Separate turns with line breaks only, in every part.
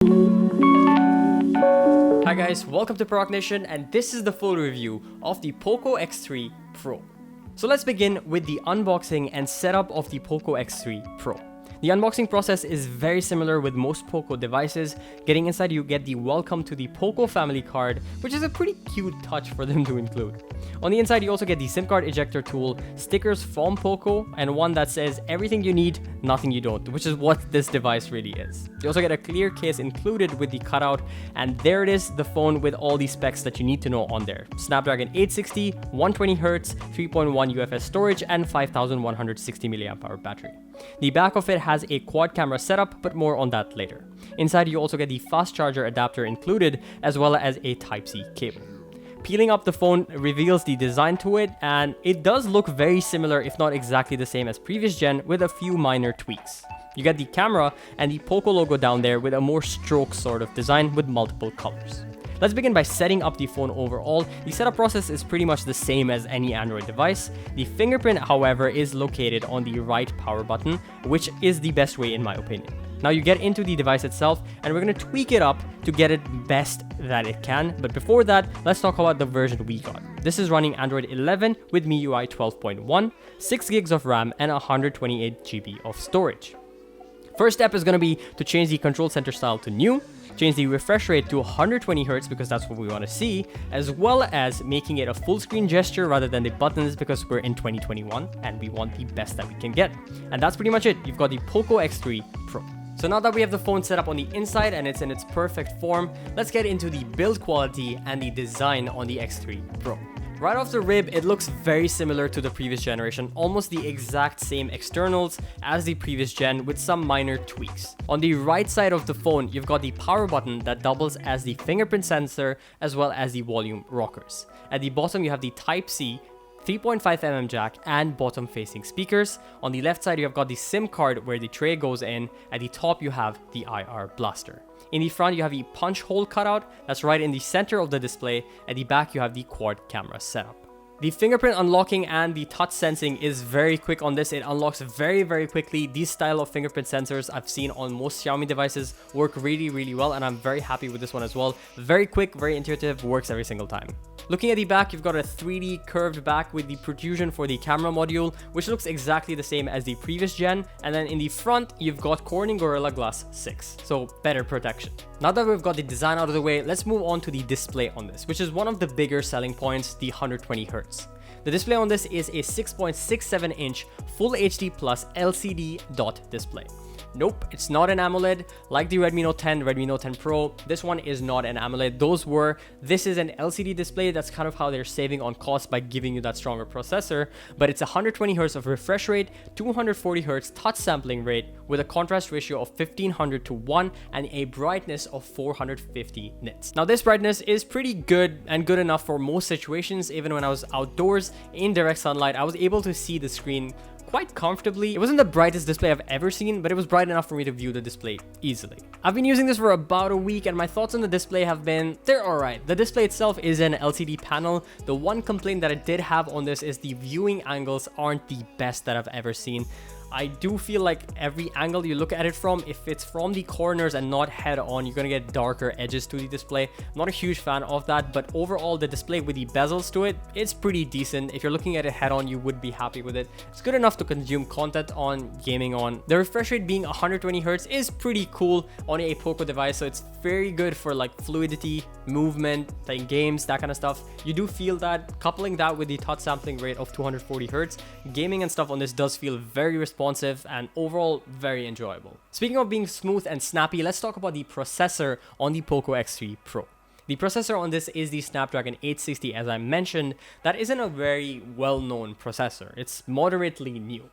Hi guys, welcome to Poco Nation, and this is the full review of the Poco X3 Pro. So let's begin with the unboxing and setup of the Poco X3 Pro. The unboxing process is very similar with most Poco devices. Getting inside, you get the welcome to the Poco family card, which is a pretty cute touch for them to include. On the inside, you also get the SIM card ejector tool, stickers from Poco, and one that says everything you need, nothing you don't, which is what this device really is. You also get a clear case included with the cutout, and there it is, the phone with all the specs that you need to know on there. Snapdragon 860, 120Hz, 3.1 UFS storage, and 5160 mAh battery. The back of it has a quad camera setup, but more on that later. Inside, you also get the fast charger adapter included, as well as a Type-C cable. Peeling up the phone reveals the design to it, and it does look very similar, if not exactly the same as previous gen, with a few minor tweaks. You get the camera and the Poco logo down there with a more stroke sort of design with multiple colors. Let's begin by setting up the phone overall. The setup process is pretty much the same as any Android device. The fingerprint, however, is located on the right power button, which is the best way in my opinion. Now you get into the device itself, and we're going to tweak it up to get it best that it can. But before that, let's talk about the version we got. This is running Android 11 with MIUI 12.1, 6 gigs of RAM, and 128 GB of storage. First step is going to be to change the control center style to new, change the refresh rate to 120Hz because that's what we want to see, as well as making it a full screen gesture rather than the buttons because we're in 2021 and we want the best that we can get. And that's pretty much it. You've got the Poco X3 Pro. So now that we have the phone set up on the inside and it's in its perfect form, let's get into the build quality and the design on the X3 Pro. Right off the rib, it looks very similar to the previous generation, almost the exact same externals as the previous gen with some minor tweaks. On the right side of the phone, you've got the power button that doubles as the fingerprint sensor as well as the volume rockers. At the bottom, you have the Type-C, 3.5mm jack, and bottom facing speakers. On the left side, you have got the SIM card where the tray goes in. At the top, you have the IR blaster. In the front, you have the punch hole cutout that's right in the center of the display. At the back, you have the quad camera setup. The fingerprint unlocking and the touch sensing is very quick on this. It unlocks very quickly. These style of fingerprint sensors I've seen on most Xiaomi devices work really well, and I'm very happy with this one as well. Very quick, very intuitive, works every single time. Looking at the back, you've got a 3D curved back with the protrusion for the camera module, which looks exactly the same as the previous gen. And then in the front, you've got Corning Gorilla Glass 6, so better protection. Now that we've got the design out of the way, let's move on to the display on this, which is one of the bigger selling points, the 120Hz. The display on this is a 6.67-inch Full HD Plus LCD dot display. Nope, it's not an AMOLED like the Redmi Note 10, Redmi Note 10 Pro. This one is not an AMOLED. This is an LCD display. That's kind of how they're saving on cost by giving you that stronger processor. But it's 120Hz of refresh rate, 240Hz touch sampling rate with a contrast ratio of 1500 to 1 and a brightness of 450 nits. Now this brightness is pretty good and good enough for most situations. Even when I was outdoors in direct sunlight, I was able to see the screen quite comfortably. It wasn't the brightest display I've ever seen, but it was bright enough for me to view the display easily. I've been using this for about a week, and my thoughts on the display have been, they're alright. The display itself is an LCD panel. The one complaint that I did have on this is the viewing angles aren't the best that I've ever seen. I do feel like every angle you look at it from, if it's from the corners and not head on, you're gonna get darker edges to the display. I'm not a huge fan of that, but overall the display with the bezels to it, it's pretty decent. If you're looking at it head on, you would be happy with it. It's good enough to consume content on, gaming on. The refresh rate being 120Hz is pretty cool on a Poco device, so it's very good for like fluidity, movement, playing games, that kind of stuff. You do feel that. Coupling that with the touch sampling rate of 240Hz, gaming and stuff on this does feel very responsive and overall very enjoyable. Speaking of being smooth and snappy, let's talk about the processor on the Poco X3 Pro. The processor on this is the Snapdragon 860, as I mentioned. That isn't a very well-known processor. It's moderately new.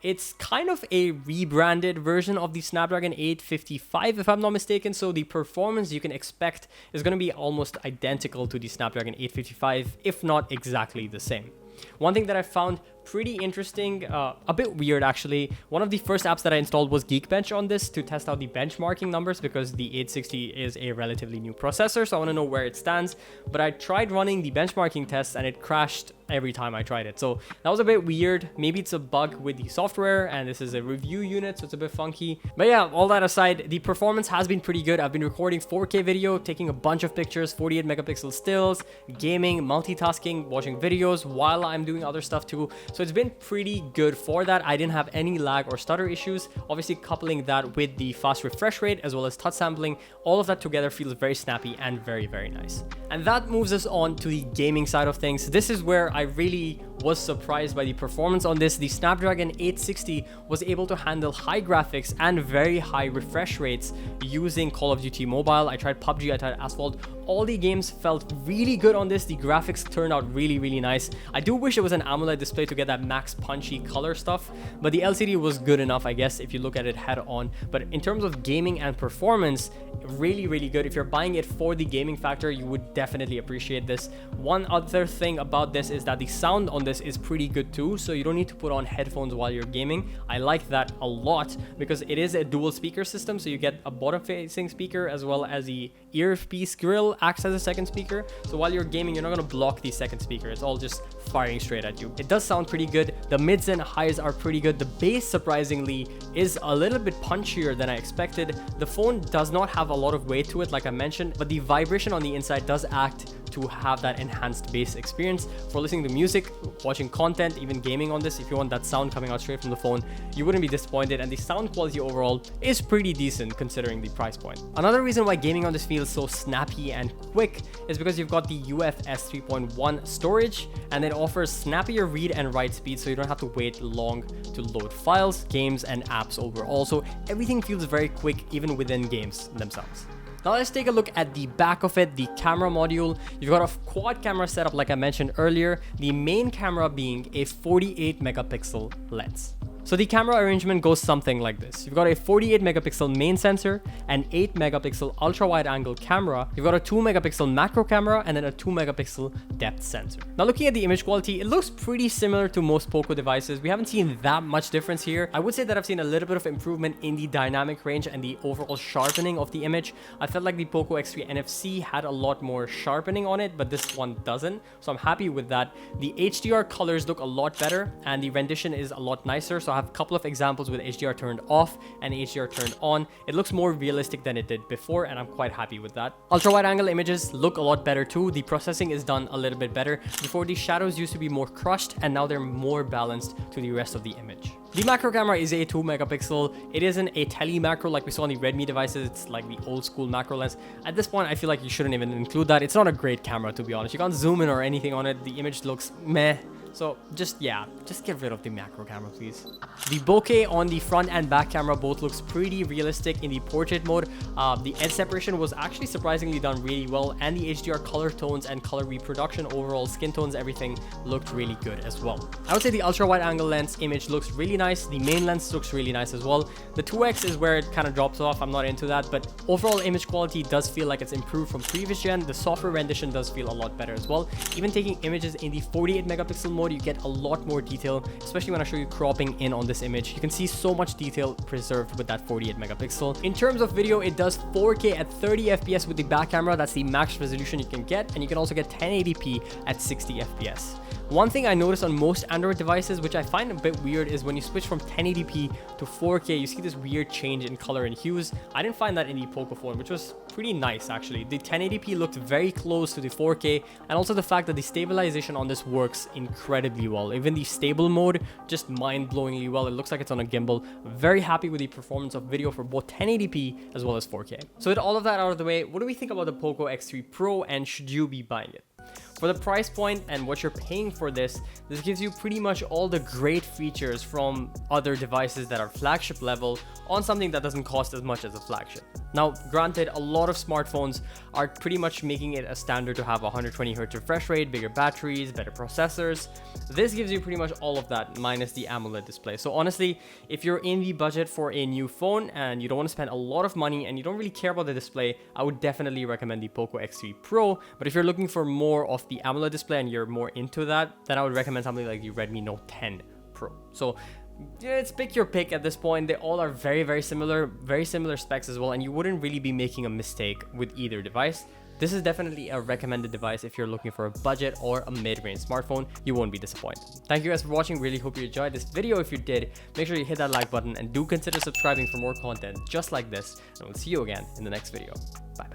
It's kind of a rebranded version of the Snapdragon 855, if I'm not mistaken, so the performance you can expect is going to be almost identical to the Snapdragon 855, if not exactly the same. One thing that I found pretty interesting, a bit weird actually. One of the first apps that I installed was Geekbench on this to test out the benchmarking numbers because the 860 is a relatively new processor, so I want to know where it stands. But I tried running the benchmarking tests and it crashed every time I tried it, so that was a bit weird. Maybe it's a bug with the software, and this is a review unit, so it's a bit funky. But yeah, all that aside, the performance has been pretty good. I've been recording 4K video, taking a bunch of pictures, 48 megapixel stills, gaming, multitasking, watching videos while I'm doing other stuff too. So it's been pretty good for that. I didn't have any lag or stutter issues. Obviously, coupling that with the fast refresh rate as well as touch sampling, all of that together feels very snappy and very, very nice. And that moves us on to the gaming side of things. This is where I really was surprised by the performance on this. The Snapdragon 860 was able to handle high graphics and very high refresh rates using Call of Duty Mobile. I tried PUBG, I tried Asphalt. All the games felt really good on this. The graphics turned out really, really nice. I do wish it was an AMOLED display to get that max punchy color stuff, but the LCD was good enough, I guess, if you look at it head on. But in terms of gaming and performance, really, really good. If you're buying it for the gaming factor, you would definitely appreciate this. One other thing about this is that the sound on this is pretty good too, so you don't need to put on headphones while you're gaming. I like that a lot because it is a dual speaker system, so you get a bottom facing speaker as well as the earpiece grill acts as a second speaker. So while you're gaming, you're not going to block the second speaker. It's all just firing straight at you. It does sound pretty good. The mids and highs are pretty good. The bass, surprisingly, is a little bit punchier than I expected. The phone does not have a lot of weight to it, like I mentioned, but the vibration on the inside does act to have that enhanced bass experience for listening to music, watching content, even gaming on this. If you want that sound coming out straight from the phone, you wouldn't be disappointed, and the sound quality overall is pretty decent considering the price point. Another reason why gaming on this feels so snappy and quick is because you've got the UFS 3.1 storage, and it offers snappier read and write speed, so you don't have to wait long to load files, games, and apps overall. So everything feels very quick even within games themselves. Now let's take a look at the back of it, the camera module. You've got a quad camera setup like I mentioned earlier, the main camera being a 48 megapixel lens. So the camera arrangement goes something like this. You've got a 48 megapixel main sensor, an 8 megapixel ultra wide angle camera, you've got a 2 megapixel macro camera, and then a 2 megapixel depth sensor. Now looking at the image quality, it looks pretty similar to most Poco devices. We haven't seen that much difference here. I would say that I've seen a little bit of improvement in the dynamic range and the overall sharpening of the image. I felt like the Poco X3 NFC had a lot more sharpening on it, but this one doesn't. So I'm happy with that. The HDR colors look a lot better and the rendition is a lot nicer. So I have a couple of examples with HDR turned off and HDR turned on. It looks more realistic than it did before, and I'm quite happy with that. Ultra wide angle images look a lot better too. The processing is done a little bit better. Before, the shadows used to be more crushed and now they're more balanced to the rest of the image. The macro camera is a 2 megapixel. It isn't a tele macro like we saw on the Redmi devices. It's like the old school macro lens. At this point, I feel like you shouldn't even include that. It's not a great camera, to be honest. You can't zoom in or anything on it. The image looks meh. So just get rid of the macro camera, please. The bokeh on the front and back camera both looks pretty realistic in the portrait mode. The edge separation was actually surprisingly done really well, and the HDR color tones and color reproduction, overall skin tones, everything looked really good as well. I would say the ultra wide angle lens image looks really nice. The main lens looks really nice as well. The 2x is where it kind of drops off. I'm not into that, but overall image quality does feel like it's improved from previous gen. The software rendition does feel a lot better as well. Even taking images in the 48 megapixel mode, you get a lot more detail, especially when I show you cropping in on this image. You can see so much detail preserved with that 48 megapixel. In terms of video, it does 4K at 30 FPS with the back camera. That's the max resolution you can get, and you can also get 1080p at 60 FPS. One thing I noticed on most Android devices, which I find a bit weird, is when you switch from 1080p to 4K, you see this weird change in color and hues. I didn't find that in the Poco phone, which was pretty nice actually. The 1080p looked very close to the 4K, and also the fact that the stabilization on this works incredibly well. Even the stable mode, just mind-blowingly well. It looks like it's on a gimbal. Very happy with the performance of video for both 1080p as well as 4K. So with all of that out of the way, what do we think about the Poco X3 Pro, and should you be buying it? For the price point and what you're paying for this gives you pretty much all the great features from other devices that are flagship level on something that doesn't cost as much as a flagship. Now, granted, a lot of smartphones are pretty much making it a standard to have 120 Hz refresh rate, bigger batteries, better processors. This gives you pretty much all of that minus the AMOLED display. So honestly, if you're in the budget for a new phone and you don't want to spend a lot of money and you don't really care about the display, I would definitely recommend the Poco X3 Pro. But if you're looking for more of the AMOLED display and you're more into that, then I would recommend something like the Redmi Note 10 Pro. So yeah, it's pick your pick at this point. They all are very similar specs as well, and you wouldn't really be making a mistake with either device. This is definitely a recommended device if you're looking for a budget or a mid-range smartphone. You won't be disappointed. Thank you guys for watching. Really hope you enjoyed this video. If you did, make sure you hit that like button and do consider subscribing for more content just like this. And we'll see you again in the next video. Bye.